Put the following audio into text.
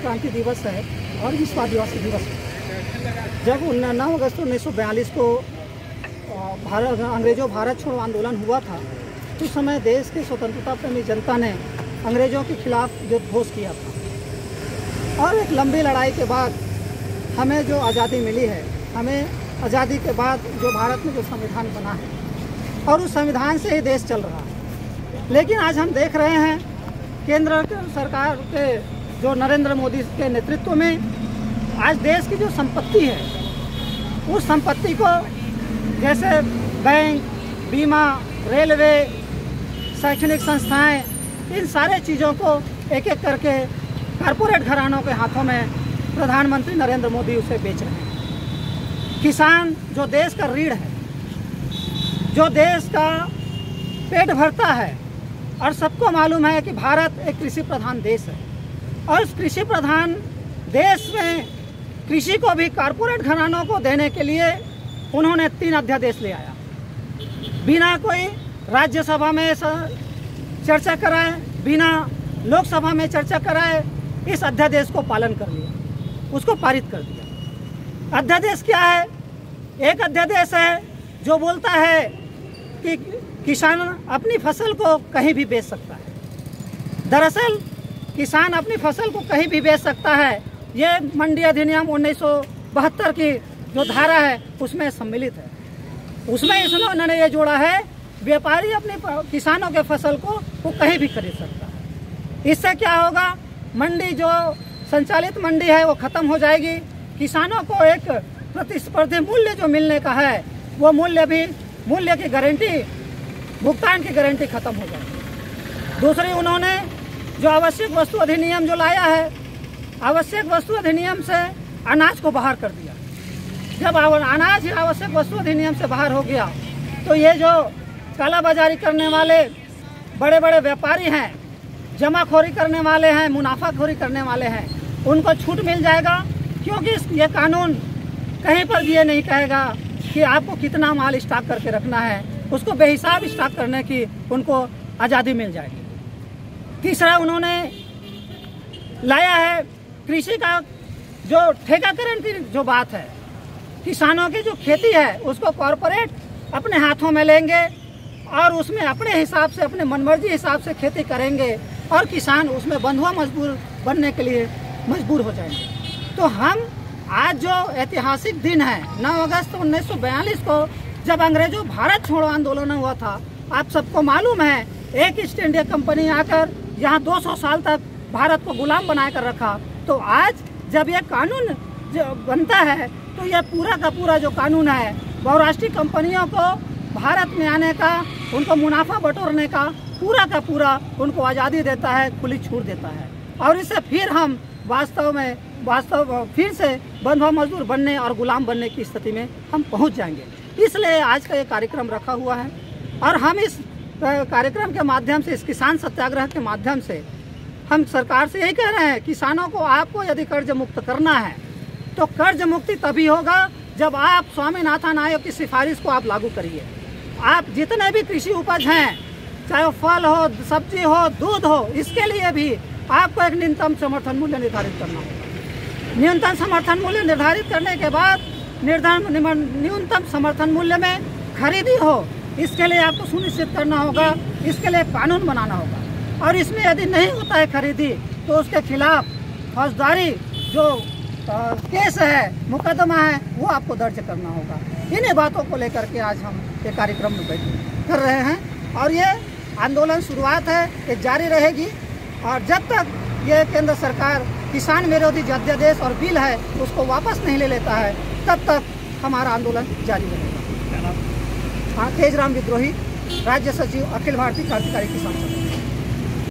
क्रांति दिवस है और विश्व आदिवासी दिवस है। जब 9 अगस्त 1942 को अंग्रेजों भारत छोड़ो आंदोलन हुआ था, उस समय देश के स्वतंत्रता प्रेमी जनता ने अंग्रेजों के खिलाफ युद्ध घोष किया था और एक लंबी लड़ाई के बाद हमें जो आज़ादी मिली है, हमें आज़ादी के बाद जो भारत में जो संविधान बना है और उस संविधान से ही देश चल रहा है। लेकिन आज हम देख रहे हैं केंद्र सरकार के जो नरेंद्र मोदी के नेतृत्व में आज देश की जो संपत्ति है, उस संपत्ति को जैसे बैंक, बीमा, रेलवे, शैक्षणिक संस्थाएं, इन सारे चीज़ों को एक एक करके कारपोरेट घरानों के हाथों में प्रधानमंत्री नरेंद्र मोदी उसे बेच रहे हैं। किसान जो देश का रीढ़ है, जो देश का पेट भरता है, और सबको मालूम है कि भारत एक कृषि प्रधान देश है और इस कृषि प्रधान देश में कृषि को भी कारपोरेट घरानों को देने के लिए उन्होंने 3 अध्यादेश ले आया। बिना कोई राज्यसभा में चर्चा कराए, बिना लोकसभा में चर्चा कराए, इस अध्यादेश को पालन कर लिया, उसको पारित कर दिया। अध्यादेश क्या है? एक अध्यादेश है जो बोलता है कि किसान अपनी फसल को कहीं भी बेच सकता है। दरअसल किसान अपनी फसल को कहीं भी बेच सकता है, ये मंडी अधिनियम 1972 की जो धारा है उसमें सम्मिलित है। उसमें उन्होंने ये जोड़ा है, व्यापारी अपने किसानों के फसल को वो कहीं भी खरीद सकता है। इससे क्या होगा? मंडी जो संचालित मंडी है वो खत्म हो जाएगी। किसानों को एक प्रतिस्पर्धी मूल्य जो मिलने का है, वो मूल्य की गारंटी, भुगतान की गारंटी खत्म हो जाएगी। दूसरी, उन्होंने जो आवश्यक वस्तु अधिनियम जो लाया है, आवश्यक वस्तु अधिनियम से अनाज को बाहर कर दिया। जब अनाज आवश्यक वस्तु अधिनियम से बाहर हो गया तो ये जो कालाबाजारी करने वाले बड़े बड़े व्यापारी हैं, जमाखोरी करने वाले हैं, मुनाफाखोरी करने वाले हैं, उनको छूट मिल जाएगा, क्योंकि ये कानून कहीं पर भी ये नहीं कहेगा कि आपको कितना माल स्टॉक करके रखना है, उसको बेहिसाब स्टॉक करने की उनको आज़ादी मिल जाएगी। तीसरा, उन्होंने लाया है कृषि का जो ठेकाकरण की जो बात है, किसानों की जो खेती है उसको कॉरपोरेट अपने हाथों में लेंगे और उसमें अपने हिसाब से, अपने मनमर्जी हिसाब से खेती करेंगे और किसान उसमें बंधुआ मजबूर बनने के लिए मजबूर हो जाएंगे। तो हम आज जो ऐतिहासिक दिन है 9 अगस्त 1942 को, जब अंग्रेजों भारत छोड़ो आंदोलन हुआ था, आप सबको मालूम है एक ईस्ट इंडिया कंपनी आकर यहाँ 200 साल तक भारत को गुलाम बनाकर रखा। तो आज जब ये कानून जो बनता है तो यह पूरा का पूरा जो कानून है बहुराष्ट्रीय कंपनियों को भारत में आने का, उनको मुनाफा बटोरने का पूरा उनको आज़ादी देता है, खुली छूट देता है। और इससे फिर हम वास्तव फिर से बंधुआ मजदूर बनने और गुलाम बनने की स्थिति में हम पहुंच जाएंगे। इसलिए आज का ये कार्यक्रम रखा हुआ है और हम इस कार्यक्रम के माध्यम से, इस किसान सत्याग्रह के माध्यम से हम सरकार से यही कह रहे हैं, किसानों को आपको यदि कर्ज मुक्त करना है तो कर्ज मुक्ति तभी होगा जब आप स्वामीनाथन आयोग की सिफारिश को आप लागू करिए। आप जितने भी कृषि उपज हैं, चाहे वो फल हो, सब्जी हो, दूध हो, इसके लिए भी आपको एक न्यूनतम समर्थन मूल्य निर्धारित करना होगा। न्यूनतम समर्थन मूल्य निर्धारित करने के बाद न्यूनतम समर्थन मूल्य में खरीदी हो, इसके लिए आपको सुनिश्चित करना होगा, इसके लिए कानून बनाना होगा। और इसमें यदि नहीं होता है खरीदी तो उसके खिलाफ फौजदारी जो केस है, मुकदमा है, वो आपको दर्ज करना होगा। इन्हीं बातों को लेकर के आज हम ये कार्यक्रम कर रहे हैं और ये आंदोलन शुरुआत है, ये जारी रहेगी और जब तक ये केंद्र सरकार किसान विरोधी जो अध्यादेश और बिल है उसको वापस नहीं ले लेता है, तब तक हमारा आंदोलन जारी रहेगा। तेजराम विद्रोही, राज्य सचिव, अखिल भारतीय क्रांतिकारी किसान संघ।